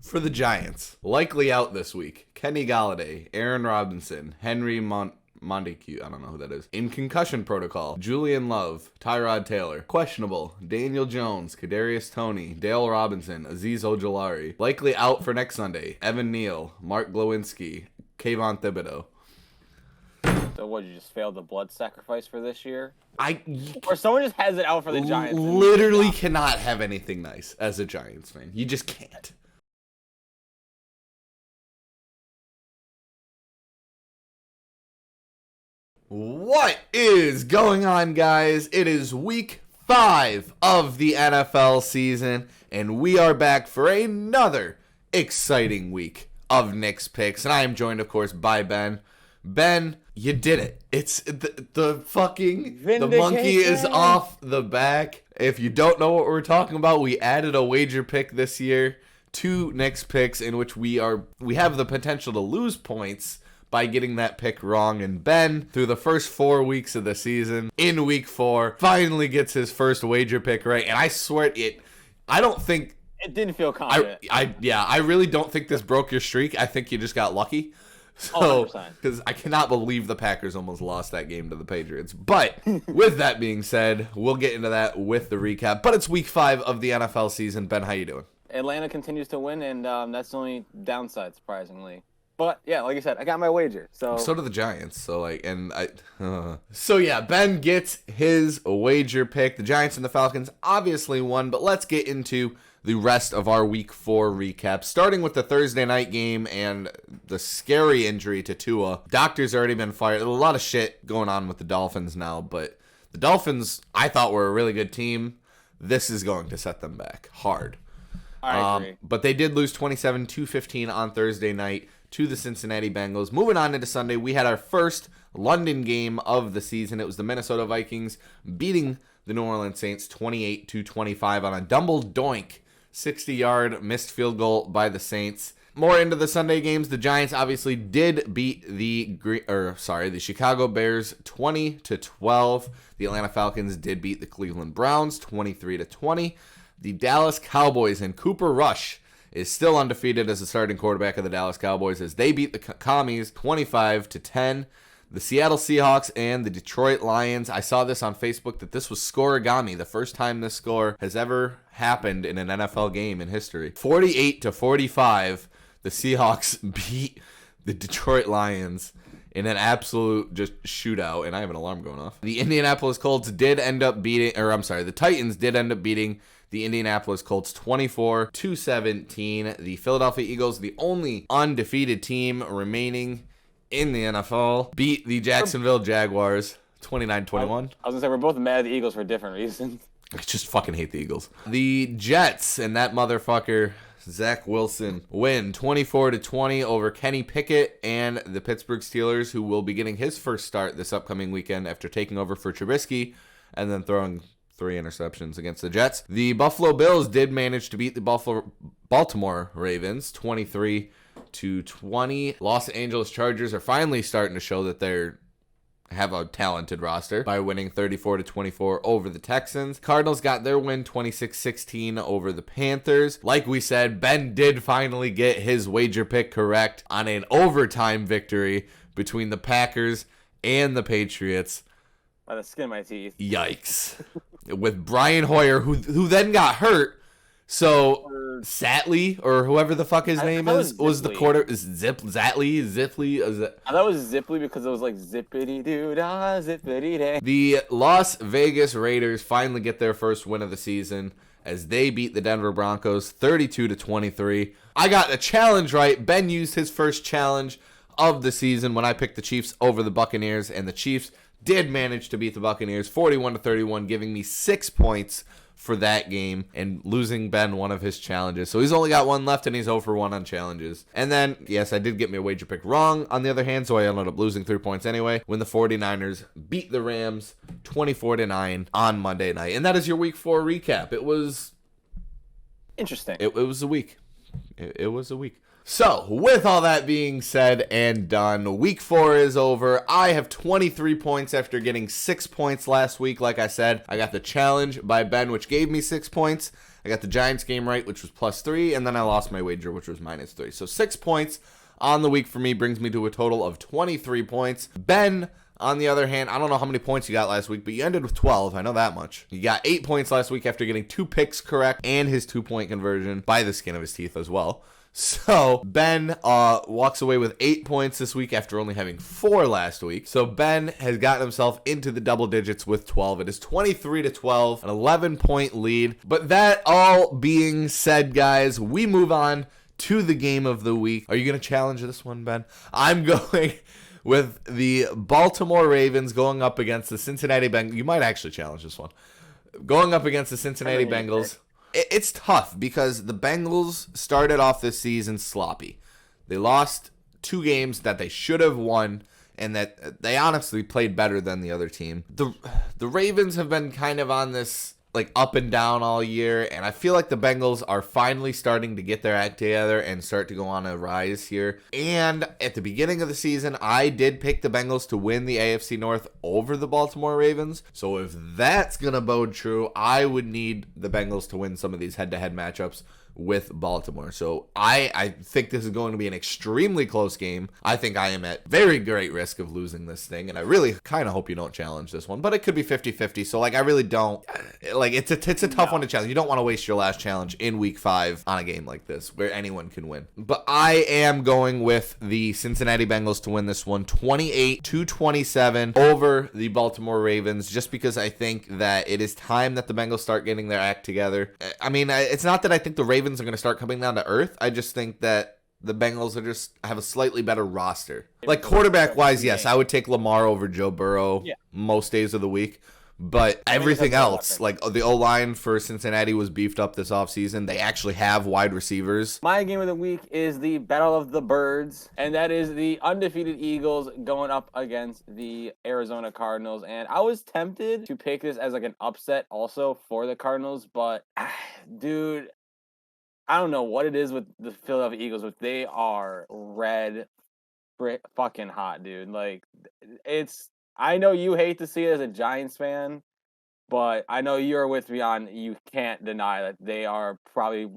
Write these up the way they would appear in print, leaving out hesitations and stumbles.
For the Giants, likely out this week, Kenny Galladay, Aaron Robinson, Henry Montague, I don't know who that is, in concussion protocol, Julian Love, Tyrod Taylor, questionable, Daniel Jones, Kadarius Toney, Dale Robinson, Azeez Ojulari, likely out for next Sunday, Evan Neal, Mark Glowinski, Kayvon Thibodeau. So what, you just failed the blood sacrifice for this year? Or someone just has it out for the Giants. Literally cannot have anything nice as a Giants fan. You just can't. What is going on, guys? It is week 5 of the NFL season, and we are back for another exciting week of Nick's Picks. And I am joined, of course, by Ben. Ben, you did it. It's the monkey is off the back. If you don't know what we're talking about, we added a wager pick this year to Nick's Picks, in which we have the potential to lose points by getting that pick wrong. And Ben, through the first 4 weeks of the season, in week 4, finally gets his first wager pick right. And I swear I don't think it didn't feel confident. I really don't think this broke your streak. I think you just got lucky. So, because I cannot believe the Packers almost lost that game to the Patriots. But with that being said, we'll get into that with the recap. But it's week 5 of the NFL season. Ben, how you doing? Atlanta continues to win, and that's the only downside, surprisingly. But yeah, like I said, I got my wager. So do the Giants. So yeah, Ben gets his wager pick. The Giants and the Falcons obviously won, but let's get into the rest of our week 4 recap, starting with the Thursday night game and the scary injury to Tua. Doctor's already been fired. There's a lot of shit going on with the Dolphins now, but the Dolphins, I thought, were a really good team. This is going to set them back hard. I agree. But they did lose 27-15 on Thursday night to the Cincinnati Bengals. Moving on into Sunday, we had our first London game of the season. It was the Minnesota Vikings beating the New Orleans Saints 28-25 on a double doink 60-yard missed field goal by the Saints. More into the Sunday games, the Giants obviously did beat the Chicago Bears 20-12. The Atlanta Falcons did beat the Cleveland Browns 23-20. The Dallas Cowboys and Cooper Rush is still undefeated as the starting quarterback of the Dallas Cowboys as they beat the Commies 25-10. The Seattle Seahawks and the Detroit Lions. I saw this on Facebook that this was scoregami, the first time this score has ever happened in an NFL game in history. 48-45, the Seahawks beat the Detroit Lions in an absolute just shootout, and I have an alarm going off. The Indianapolis Colts did end up beating, the Titans did end up beating the Indianapolis Colts 24-17. The Philadelphia Eagles, the only undefeated team remaining in the NFL, beat the Jacksonville Jaguars 29-21. I was going to say, we're both mad at the Eagles for different reasons. I just fucking hate the Eagles. The Jets and that motherfucker, Zach Wilson, win 24-20 over Kenny Pickett and the Pittsburgh Steelers, who will be getting his first start this upcoming weekend after taking over for Trubisky and then throwing 3 interceptions against the Jets. The Buffalo Bills did manage to beat the Baltimore Ravens 23-20. Los Angeles Chargers are finally starting to show that they're have a talented roster by winning 34-24 over the Texans. Cardinals got their win 26-16 over the Panthers. Like we said, Ben did finally get his wager pick correct on an overtime victory between the Packers and the Patriots. By the skin of my teeth. Yikes. With Brian Hoyer, who then got hurt. So Zatley, or whoever the fuck his name is, was the quarter. Zatley? I thought it was Zipley because it was like zippity doo dah, zippity day. The Las Vegas Raiders finally get their first win of the season as they beat the Denver Broncos 32-23. I got a challenge right. Ben used his first challenge of the season when I picked the Chiefs over the Buccaneers, and the Chiefs did manage to beat the Buccaneers 41-31, giving me 6 points for that game and losing Ben one of his challenges. So he's only got one left and he's 0 for 1 on challenges. And then, yes, I did get my wager pick wrong on the other hand, so I ended up losing 3 points anyway when the 49ers beat the Rams 24-9 on Monday night. And that is your week 4 recap. It was interesting. It was a week. it was a week. So, with all that being said and done, week 4 is over. I have 23 points after getting 6 points last week. Like I said, I got the challenge by Ben, which gave me 6 points. I got the Giants game right, which was +3, and then I lost my wager, which was -3. So 6 points on the week for me brings me to a total of 23 points. Ben, on the other hand, I don't know how many points you got last week, but you ended with 12. I know that much. You got 8 points last week after getting 2 picks correct and his 2-point conversion by the skin of his teeth as well. So Ben walks away with 8 points this week after only having 4 last week. So Ben has gotten himself into the double digits with 12. It is 23-12, an 11-point lead. But that all being said, guys, we move on to the game of the week. Are you going to challenge this one, Ben? I'm going with the Baltimore Ravens going up against the Cincinnati Bengals. You might actually challenge this one. Going up against the Cincinnati Bengals. It's tough because the Bengals started off this season sloppy. They lost 2 games that they should have won, and that they honestly played better than the other team. The Ravens have been kind of on this like up and down all year, and I feel like the Bengals are finally starting to get their act together and start to go on a rise here. And at the beginning of the season, I did pick the Bengals to win the AFC North over the Baltimore Ravens. So if that's gonna bode true, I would need the Bengals to win some of these head-to-head matchups with Baltimore. So I think this is going to be an extremely close game. I think I am at very great risk of losing this thing, and I really kind of hope you don't challenge this one, but it could be 50-50. So like I really don't like it's a tough one to challenge. You don't want to waste your last challenge in week 5 on a game like this where anyone can win. But I am going with the Cincinnati Bengals to win this one 28-27 over the Baltimore Ravens, just because I think that it is time that the Bengals start getting their act together. I mean, it's not that I think the Ravens are going to start coming down to earth. I just think that the Bengals are just have a slightly better roster. Like quarterback wise, yes, I would take Lamar over Joe Burrow most days of the week. But everything else, like the O-line for Cincinnati was beefed up this offseason. They actually have wide receivers. My game of the week is the Battle of the Birds, and that is the undefeated Eagles going up against the Arizona Cardinals. And I was tempted to pick this as like an upset also for the Cardinals, but dude, I don't know what it is with the Philadelphia Eagles, but they are red fucking hot, dude. Like, I know you hate to see it as a Giants fan, but I know you're with me on you can't deny that they are probably,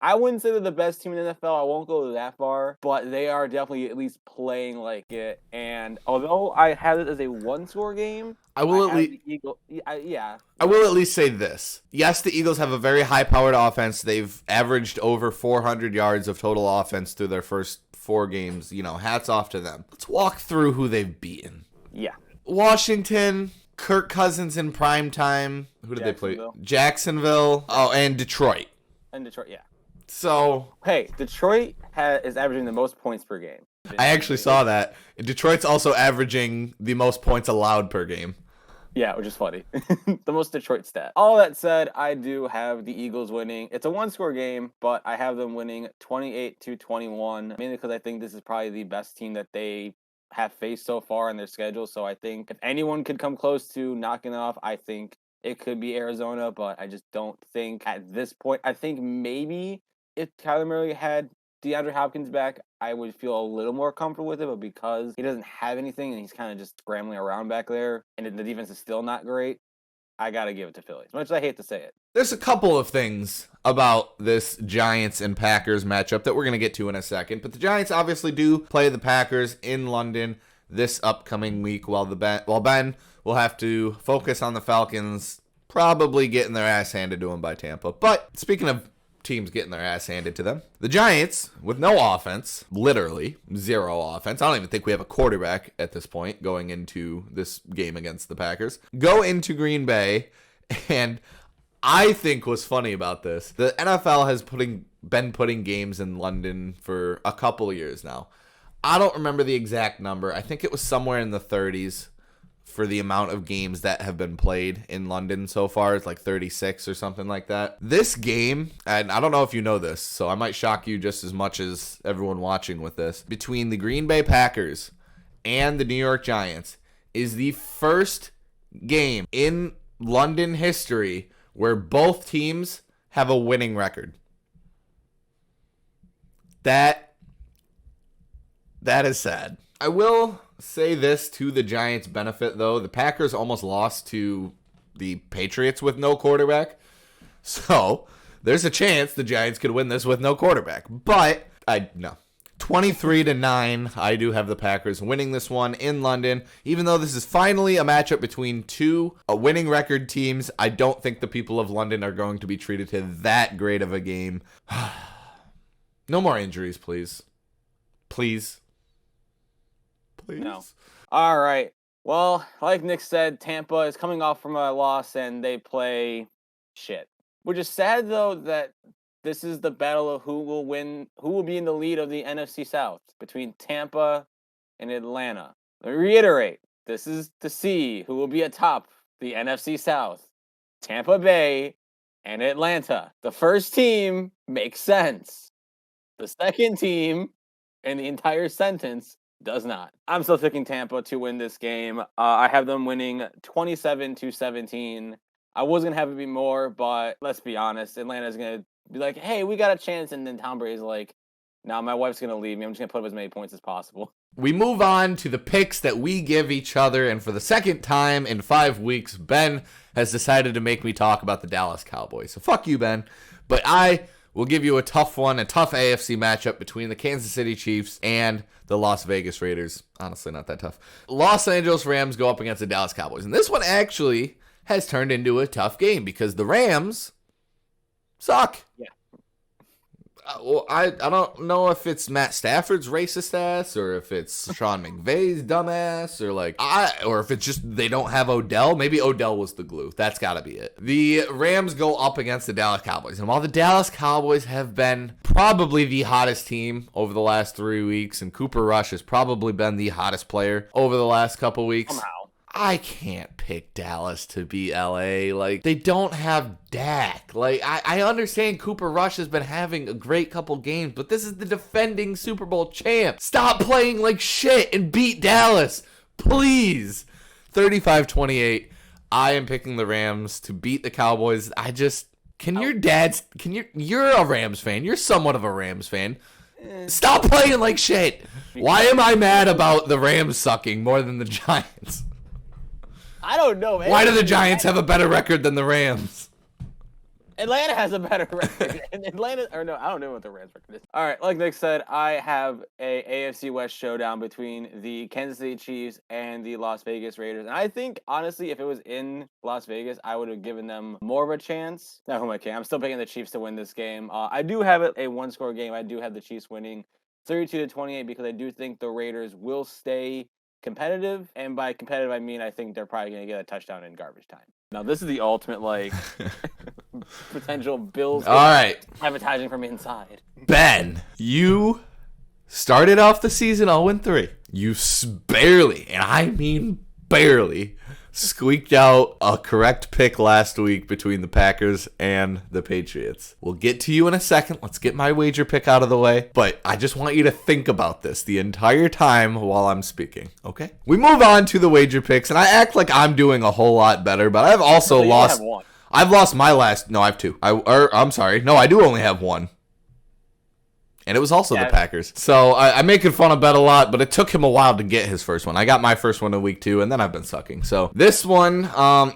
I wouldn't say they're the best team in the NFL. I won't go that far, but they are definitely at least playing like it. And although I have it as a one-score game, I will at least say this. Yes, the Eagles have a very high-powered offense. They've averaged over 400 yards of total offense through their first 4 games. You know, hats off to them. Let's walk through who they've beaten. Yeah. Washington, Kirk Cousins in prime time. Who did they play? Jacksonville. Oh, and Detroit. Yeah. So, hey, Detroit is averaging the most points per game. I actually saw that. Detroit's also averaging the most points allowed per game. Yeah, which is funny. The most Detroit stat. All that said, I do have the Eagles winning. It's a one-score game, but I have them winning 28-21, mainly because I think this is probably the best team that they have faced so far in their schedule. So I think if anyone could come close to knocking it off, I think it could be Arizona, but I just don't think at this point. I think maybe if Kyler Murray had DeAndre Hopkins back, I would feel a little more comfortable with it, but because he doesn't have anything and he's kind of just scrambling around back there, and the defense is still not great, I got to give it to Philly, as much as I hate to say it. There's a couple of things about this Giants and Packers matchup that we're going to get to in a second, but the Giants obviously do play the Packers in London this upcoming week, while Ben will have to focus on the Falcons probably getting their ass handed to them by Tampa. But speaking of teams getting their ass handed to them, the Giants, with no offense, literally zero offense, I don't even think we have a quarterback at this point going into this game against the Packers, go into Green Bay. And I think what's funny about this, the NFL has been putting games in London for a couple of years now. I don't remember the exact number. I think it was somewhere in the 30s for the amount of games that have been played in London so far. It's like 36 or something like that. This game, and I don't know if you know this, so I might shock you just as much as everyone watching with this, between the Green Bay Packers and the New York Giants is the first game in London history where both teams have a winning record. That is sad. I will say this to the Giants' benefit, though. The Packers almost lost to the Patriots with no quarterback. So there's a chance the Giants could win this with no quarterback. But no. 23-9, I do have the Packers winning this one in London. Even though this is finally a matchup between two winning record teams, I don't think the people of London are going to be treated to that great of a game. No more injuries, please. Please. No. All right. Well, like Nick said, Tampa is coming off from a loss and they play shit. Which is sad, though, that this is the battle of who will win, who will be in the lead of the NFC South between Tampa and Atlanta. Let me reiterate, this is to see who will be atop the NFC South. Tampa Bay and Atlanta. The first team makes sense. The second team in the entire sentence does not. I'm still picking Tampa to win this game. I have them winning 27-17. I was going to have it be more, but let's be honest. Atlanta's going to be like, hey, we got a chance. And then Tom Brady's like, no, my wife's going to leave me. I'm just going to put up as many points as possible. We move on to the picks that we give each other. And for the second time in 5 weeks, Ben has decided to make me talk about the Dallas Cowboys. So fuck you, Ben. But I will give you a tough one, a tough AFC matchup between the Kansas City Chiefs and the Las Vegas Raiders. Honestly, not that tough. Los Angeles Rams go up against the Dallas Cowboys. And this one actually has turned into a tough game because the Rams suck. Yeah. Well, I don't know if it's Matt Stafford's racist ass or if it's Sean McVay's dumbass or if it's just they don't have Odell. Maybe Odell was the glue. That's got to be it. The Rams go up against the Dallas Cowboys. And while the Dallas Cowboys have been probably the hottest team over the last 3 weeks, and Cooper Rush has probably been the hottest player over the last couple weeks, Somehow. I can't pick Dallas to beat LA. They don't have Dak. I understand Cooper Rush has been having a great couple games, but this is the defending Super Bowl champ. Stop playing like shit and beat Dallas. Please. 35-28. I am picking the Rams to beat the Cowboys. You're a Rams fan. You're somewhat of a Rams fan. Stop playing like shit. Why am I mad about the Rams sucking more than the Giants? I don't know, man. Why do the Giants have a better record than the Rams? Atlanta has a better record. I don't know what the Rams record is. All right, like Nick said, I have a AFC West showdown between the Kansas City Chiefs and the Las Vegas Raiders. And I think, honestly, if it was in Las Vegas, I would have given them more of a chance. Not who am I kidding? I'm still picking the Chiefs to win this game. I do have it a one-score game. I do have the Chiefs winning 32-28 because I do think the Raiders will stay competitive, and by competitive I mean I think they're probably going to get a touchdown in garbage time. Now this is the ultimate potential Bills. All right, advertising from inside. Ben, you started off the season 0-3. You barely, and I mean barely, squeaked out a correct pick last week between the Packers and the Patriots. We'll get to you in a second. Let's get my wager pick out of the way. But I just want you to think about this the entire time while I'm speaking, okay? We move on to the wager picks, and I act like I'm doing a whole lot better, but I've also lost. I've lost my last. No, I have two. I'm sorry. No, I do only have one. And it was also the Packers. So I'm making fun of Bet a lot, but it took him a while to get his first one. I got my first one in week 2, and then I've been sucking. So this one,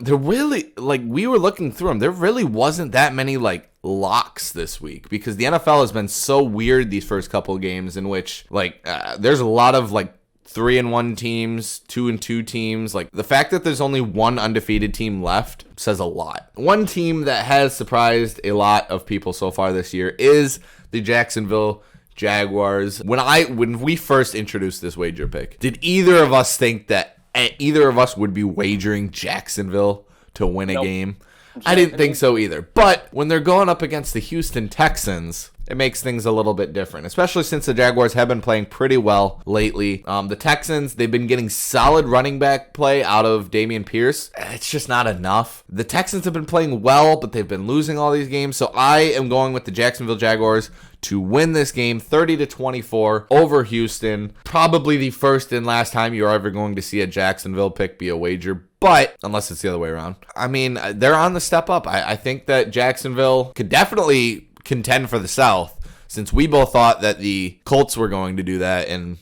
there really, we were looking through them. There really wasn't that many, locks this week because the NFL has been so weird these first couple of games in which, there's a lot of, 3-1 teams, 2-2 teams. The fact that there's only one undefeated team left says a lot. One team that has surprised a lot of people so far this year is the Jacksonville Jaguars. When we first introduced this wager pick, did either of us think that either of us would be wagering Jacksonville to win a game? I didn't think so either. But when they're going up against the Houston Texans, it makes things a little bit different, especially since the Jaguars have been playing pretty well lately. The Texans, they've been getting solid running back play out of Dameon Pierce. It's just not enough. The Texans have been playing well, but they've been losing all these games. So I am going with the Jacksonville Jaguars to win this game 30-24 over Houston. Probably the first and last time you're ever going to see a Jacksonville pick be a wager. But unless it's the other way around. I mean, they're on the step up. I think that Jacksonville could definitely contend for the South. since we both thought that the Colts were going to do that, and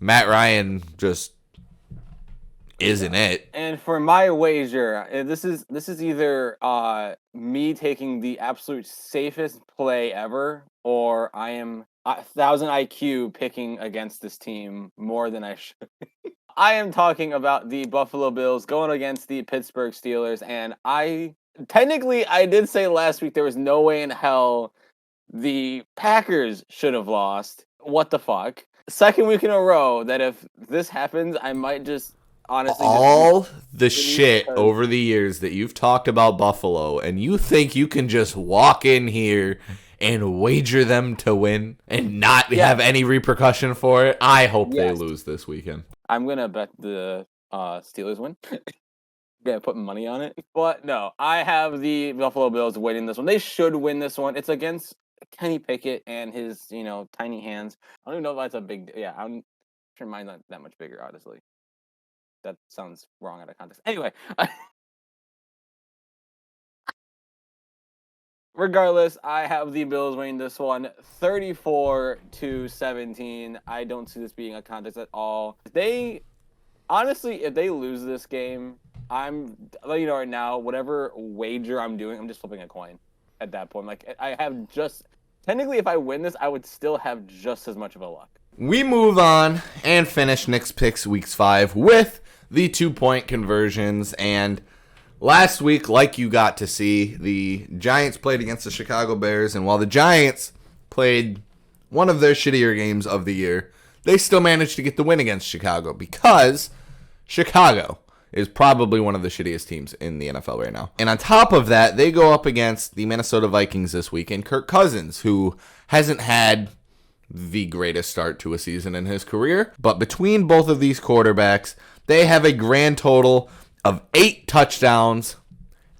Matt Ryan just isn't it. And for my wager, this is either me taking the absolute safest play ever, or I am 1,000 IQ picking against this team more than I should. I am talking about the Buffalo Bills going against the Pittsburgh Steelers, and I did say last week there was no way in hell the Packers should have lost. What the fuck? Second week in a row that if this happens, I might just honestly all the shit over the years that you've talked about Buffalo, and you think you can just walk in here and wager them to win and not have any repercussion for it. I hope they lose this weekend. I'm gonna bet the Steelers win. Gonna put money on it, but no, I have the Buffalo Bills winning this one. They should win this one. It's against Kenny Pickett and his tiny hands. I don't even know if that's a big. Yeah, I'm sure mine's not that much bigger, honestly. That sounds wrong out of context. Anyway, regardless, I have the Bills winning this one 34-17. I don't see this being a contest at all. If they lose this game, I'm letting you know right now, whatever wager I'm doing, I'm just flipping a coin at that point. Like, I have technically, if I win this, I would still have just as much of a luck. We move on and finish Nick's Picks Weeks 5 with the 2-point conversions. And last week, like you got to see, the Giants played against the Chicago Bears. And while the Giants played one of their shittier games of the year, they still managed to get the win against Chicago because Chicago is probably one of the shittiest teams in the NFL right now. And on top of that, they go up against the Minnesota Vikings this week and Kirk Cousins, who hasn't had the greatest start to a season in his career. But between both of these quarterbacks, they have a grand total of 8 touchdowns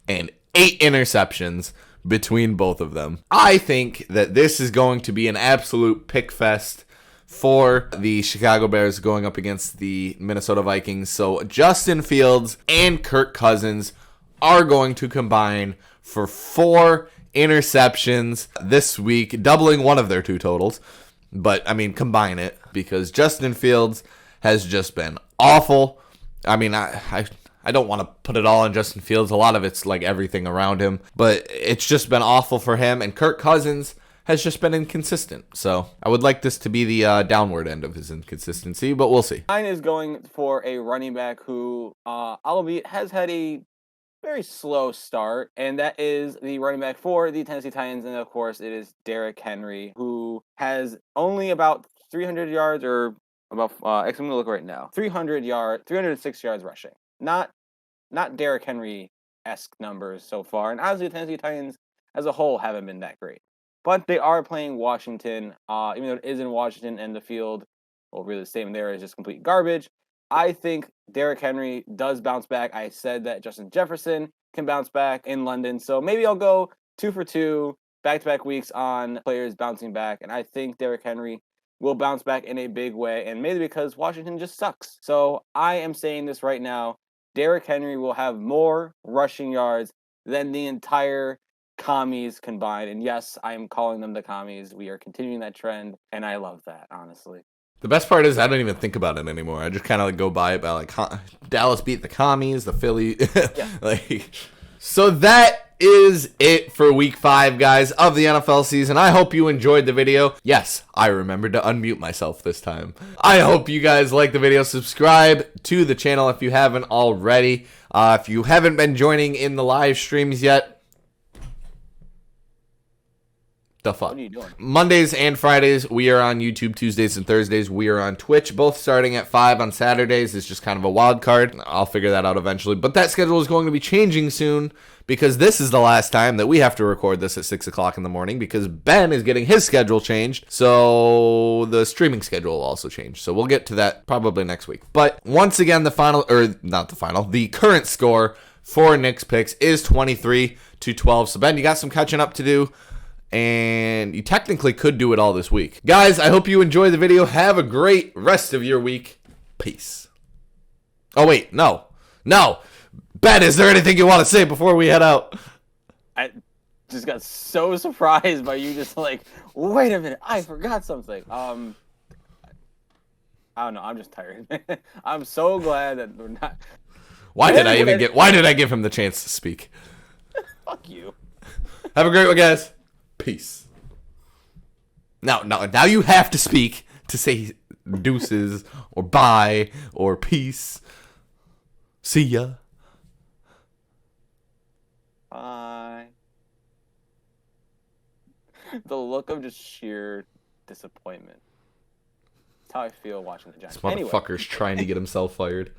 and 8 interceptions between both of them. I think that this is going to be an absolute pick fest for the Chicago Bears going up against the Minnesota Vikings. So Justin Fields and Kirk Cousins are going to combine for 4 interceptions this week, doubling one of their 2 totals. But, I mean, combine it, because Justin Fields has just been awful. I mean, I don't want to put it all on Justin Fields. A lot of it's like everything around him. But it's just been awful for him. And Kirk Cousins has just been inconsistent. So I would like this to be the downward end of his inconsistency, but we'll see. Mine is going for a running back who, albeit has had a very slow start, and that is the running back for the Tennessee Titans, and of course it is Derrick Henry, who has only about 300 yards, or about, I'm going to look right now, 306 yards rushing. Not Derrick Henry-esque numbers so far, and honestly the Tennessee Titans as a whole haven't been that great. But they are playing Washington, even though it is in Washington and the field, well, really the same there, is just complete garbage. I think Derrick Henry does bounce back. I said that Justin Jefferson can bounce back in London. So maybe I'll go 2 for 2, back-to-back weeks on players bouncing back. And I think Derrick Henry will bounce back in a big way. And maybe because Washington just sucks. So I am saying this right now. Derrick Henry will have more rushing yards than the entire commies combined. And yes, I am calling them the commies. We are continuing that trend. And I love that, honestly. The best part is I don't even think about it anymore. I just kind of go by it by like Dallas beat the commies, the Philly. So that is it for week 5, guys, of the NFL season. I hope you enjoyed the video. Yes, I remembered to unmute myself this time. I hope you guys like the video. Subscribe to the channel if you haven't already. If you haven't been joining in the live streams yet, the fuck? What are you doing? Mondays and Fridays, we are on YouTube. Tuesdays and Thursdays, we are on Twitch, both starting at 5 on Saturdays. It's just kind of a wild card. I'll figure that out eventually. But that schedule is going to be changing soon, because this is the last time that we have to record this at 6 o'clock in the morning, because Ben is getting his schedule changed. So the streaming schedule will also change. So we'll get to that probably next week. But once again, the current score for Nick's Picks is 23-12. So Ben, you got some catching up to do. And you technically could do it all this week. Guys, I hope you enjoy the video. Have a great rest of your week. Peace. Oh, wait. No. Ben, is there anything you want to say before we head out? just got so surprised by you just like, wait a minute, I forgot something. I don't know. I'm just tired. I'm so glad that we're not. Why did I give him the chance to speak? Fuck you. Have a great one, guys. Peace. Now you have to speak to say deuces or bye or peace. See ya. Bye. The look of just sheer disappointment. That's how I feel watching the Giants. This motherfucker's trying to get himself fired.